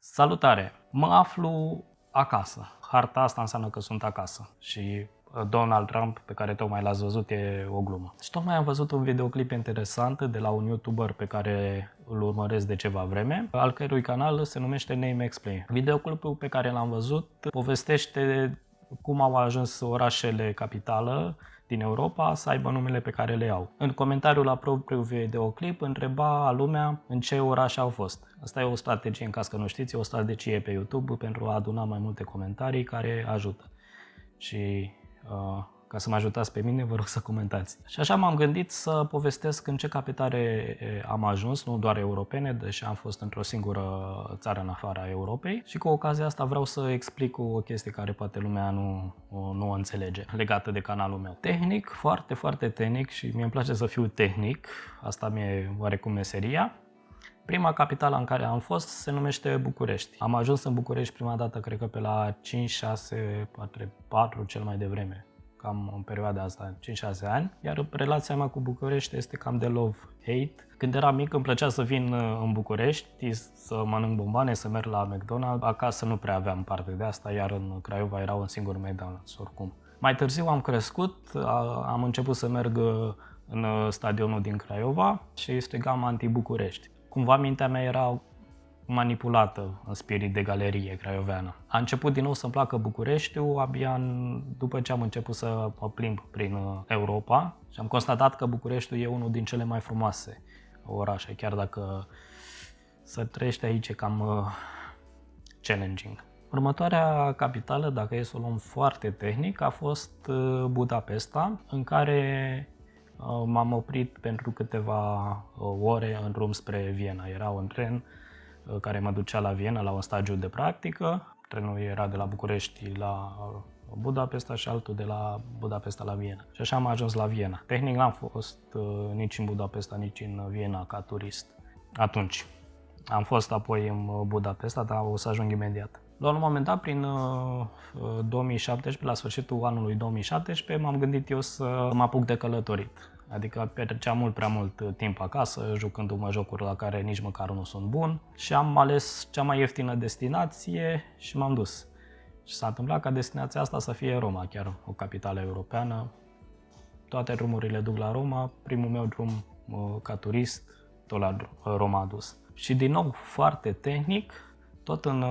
Salutare! Mă aflu acasă. Harta asta înseamnă că sunt acasă și Donald Trump, pe care tocmai l-ați văzut, e o glumă. Și tocmai am văzut un videoclip interesant de la un YouTuber pe care îl urmăresc de ceva vreme, al cărui canal se numește Name Explain. Videoclipul pe care l-am văzut povestește cum au ajuns orașele capitală din Europa să aibă numele pe care le au. În comentariul la propriul videoclip întreba lumea în ce oraș au fost. Asta e o strategie, în caz că nu știți, e o strategie pe YouTube pentru a aduna mai multe comentarii care ajută. Și ca să mă ajutați pe mine, vă rog să comentați. Și așa m-am gândit să povestesc în ce capitale am ajuns, nu doar europene, deși am fost într-o singură țară în afara Europei. Și cu ocazia asta vreau să explic o chestie care poate lumea nu o înțelege, legată de canalul meu. Tehnic, foarte, foarte tehnic, și mie îmi place să fiu tehnic, asta mi-e oarecum meseria. Prima capitală în care am fost se numește București. Am ajuns în București prima dată, cred că pe la 5-6, poate 4 cel mai devreme, cam în perioada asta, 5-6 ani. Iar relația mea cu București este cam de love-hate. Când eram mic îmi plăcea să vin în București, să mănânc bomboane, să merg la McDonald's. Acasă nu prea aveam parte de asta, iar în Craiova era un singur McDonald's oricum. Mai târziu am crescut, am început să merg în stadionul din Craiova și strigam anti-București. Cumva mintea mea era manipulată în spirit de galerie craioveană. A început din nou să-mi placă Bucureștiul abia după ce am început să mă plimb prin Europa și am constatat că Bucureștiul e unul din cele mai frumoase orașe, chiar dacă să trăiești aici e cam challenging. Următoarea capitală, dacă e să o luăm foarte tehnic, a fost Budapesta, în care m-am oprit pentru câteva ore în drum spre Viena. Era un tren care mă ducea la Viena la un stagiu de practică. Trenul era de la București la Budapesta și altul de la Budapesta la Viena. Și așa am ajuns la Viena. Tehnic n-am fost nici în Budapesta, nici în Viena ca turist atunci. Am fost apoi în Budapesta, dar o să ajung imediat. La un moment dat, prin 2017, la sfârșitul anului 2017, m-am gândit eu să mă apuc de călătorit. Adică petreceam mult prea mult timp acasă, jucându-mă jocuri la care nici măcar nu sunt bun, și am ales cea mai ieftină destinație și m-am dus. Și s-a întâmplat ca destinația asta să fie Roma, chiar o capitală europeană. Toate drumurile duc la Roma, primul meu drum ca turist, tot la Roma a dus. Și din nou, foarte tehnic, tot în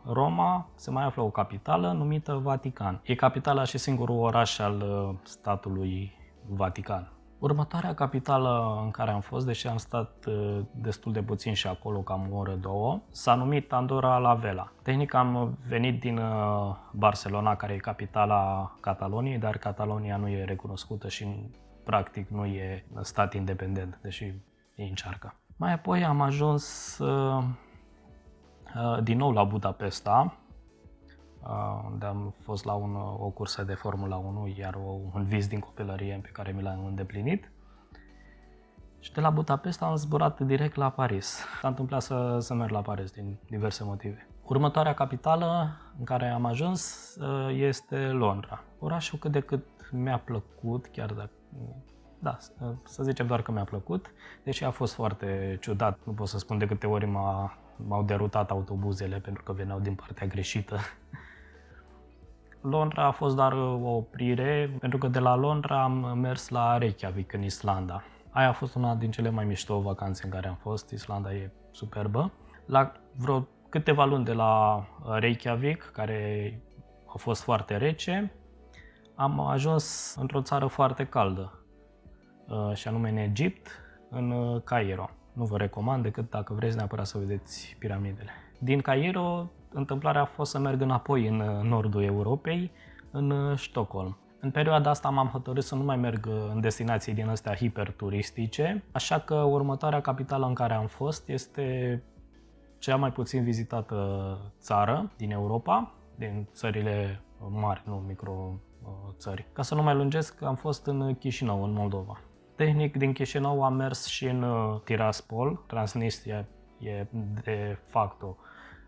Roma se mai află o capitală numită Vatican. E capitala și singurul oraș al statului Vatican. Următoarea capitală în care am fost, deși am stat destul de puțin și acolo, cam o oră, două, s-a numit Andorra la Vella. Tehnic am venit din Barcelona, care e capitala Cataloniei, dar Catalonia nu e recunoscută și practic nu e stat independent, deși ei încearcă. Mai apoi am ajuns din nou la Budapesta, unde am fost la o cursă de Formula 1, iar un vis din copilărie pe care mi l-am îndeplinit. Și de la Budapesta am zburat direct la Paris. S-a întâmplat să merg la Paris din diverse motive. Următoarea capitală în care am ajuns este Londra. Orașul cât de cât mi-a plăcut, chiar dacă... Da, să zicem doar că mi-a plăcut, deși a fost foarte ciudat. Nu pot să spun de câte ori m-au derutat autobuzele pentru că veneau din partea greșită. Londra a fost doar o oprire, pentru că de la Londra am mers la Reykjavik, în Islanda. Aia a fost una din cele mai mișto vacanțe în care am fost. Islanda e superbă. La vreo câteva luni de la Reykjavik, care a fost foarte rece, am ajuns într-o țară foarte caldă, și anume în Egipt, în Cairo. Nu vă recomand decât dacă vreți neapărat să vedeți piramidele. Din Cairo, întâmplarea a fost să merg înapoi în nordul Europei, în Stockholm. În perioada asta m-am hotărât să nu mai merg în destinații din astea hiperturistice, așa că următoarea capitală în care am fost este cea mai puțin vizitată țară din Europa, din țările mari, nu micro-țări. Ca să nu mai lungesc, am fost în Chișinău, în Moldova. Tehnic, din Chișinău am mers și în Tiraspol. Transnistria e de facto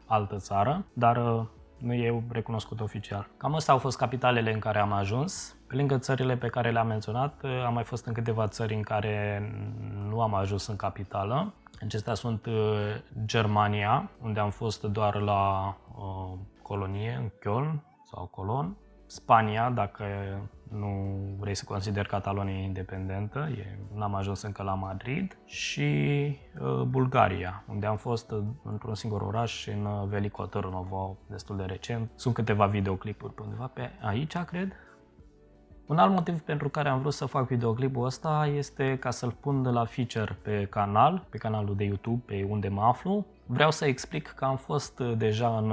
altă țară, dar nu e recunoscut oficial. Cam astea au fost capitalele în care am ajuns. Pe lângă țările pe care le-am menționat, am mai fost în câteva țări în care nu am ajuns în capitală. Acestea sunt Germania, unde am fost doar la colonie, în Köln sau Cologne. Spania, dacă nu vrei să consideri Catalonia independentă, n-am ajuns încă la Madrid, și Bulgaria, unde am fost într-un singur oraș, în Veliko Târnovo, destul de recent. Sunt câteva videoclipuri pe undeva pe aici, cred. Un alt motiv pentru care am vrut să fac videoclipul ăsta este ca să-l pun de la feature pe canal, pe canalul de YouTube, pe unde mă aflu. Vreau să explic că am fost deja în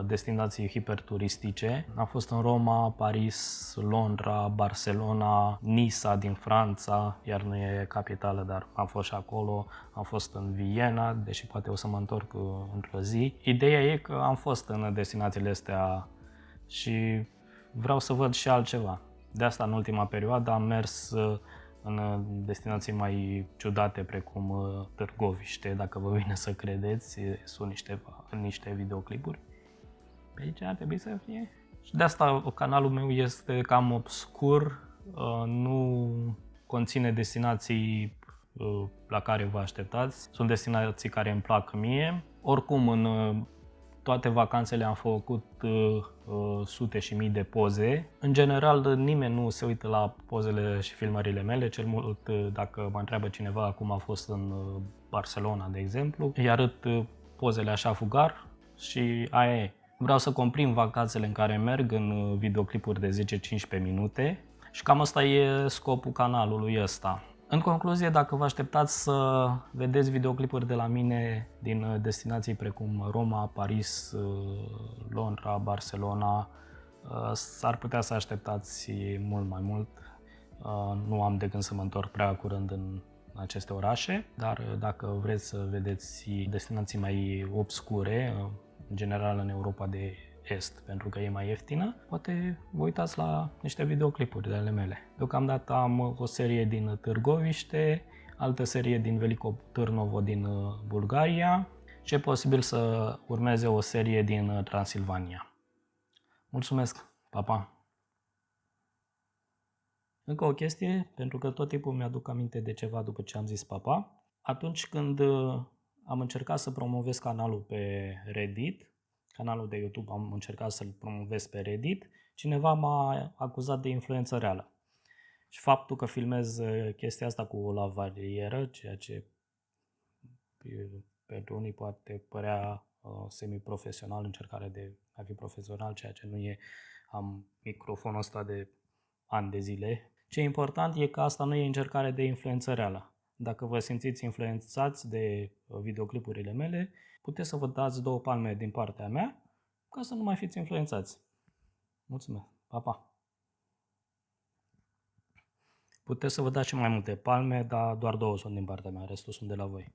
destinații hiperturistice. Am fost în Roma, Paris, Londra, Barcelona, Nisa din Franța, iar nu e capitală, dar am fost și acolo. Am fost în Viena, deși poate o să mă întorc într-o zi. Ideea e că am fost în destinațiile astea și vreau să văd și altceva. De asta, în ultima perioadă, am mers în destinații mai ciudate, precum Târgoviște, dacă vă vine să credeți, sunt niște videoclipuri. Pe aici ar trebui să fie. Și de asta canalul meu este cam obscur, nu conține destinații la care vă așteptați. Sunt destinații care îmi plac mie. Oricum, în toate vacanțele am făcut sute și mii de poze. În general, nimeni nu se uită la pozele și filmările mele, cel mult dacă mă întreabă cineva cum a fost în Barcelona, de exemplu. Îi arăt pozele așa fugar și aia e. Vreau să comprim vacanțele în care merg în videoclipuri de 10-15 minute și cam asta e scopul canalului ăsta. În concluzie, dacă vă așteptați să vedeți videoclipuri de la mine din destinații precum Roma, Paris, Londra, Barcelona, s-ar putea să așteptați mult mai mult. Nu am de gând să mă întorc prea curând în aceste orașe, dar dacă vreți să vedeți destinații mai obscure, în general în Europa de Est, pentru că e mai ieftină, poate vă uitați la niște videoclipuri de ale mele. Deocamdată am o serie din Târgoviște, altă serie din Veliko Târnovo din Bulgaria și e posibil să urmeze o serie din Transilvania. Mulțumesc! Pa, pa! Încă o chestie, pentru că tot timpul mi-aduc aminte de ceva după ce am zis papa. Atunci când am încercat să promovez canalul pe Reddit, canalul de YouTube am încercat să-l promovez pe Reddit, cineva m-a acuzat de influență reală. Și faptul că filmez chestia asta cu o lavarieră, ceea ce pentru unii poate părea semi-profesional, încercare de a fi profesional, ceea ce nu e, am microfonul ăsta de ani de zile. Ce e important e că asta nu e încercare de influență reală. Dacă vă simțiți influențați de videoclipurile mele, puteți să vă dați 2 palme din partea mea ca să nu mai fiți influențați. Mulțumesc! Pa, pa! Puteți să vă dați și mai multe palme, dar doar 2 sunt din partea mea, restul sunt de la voi.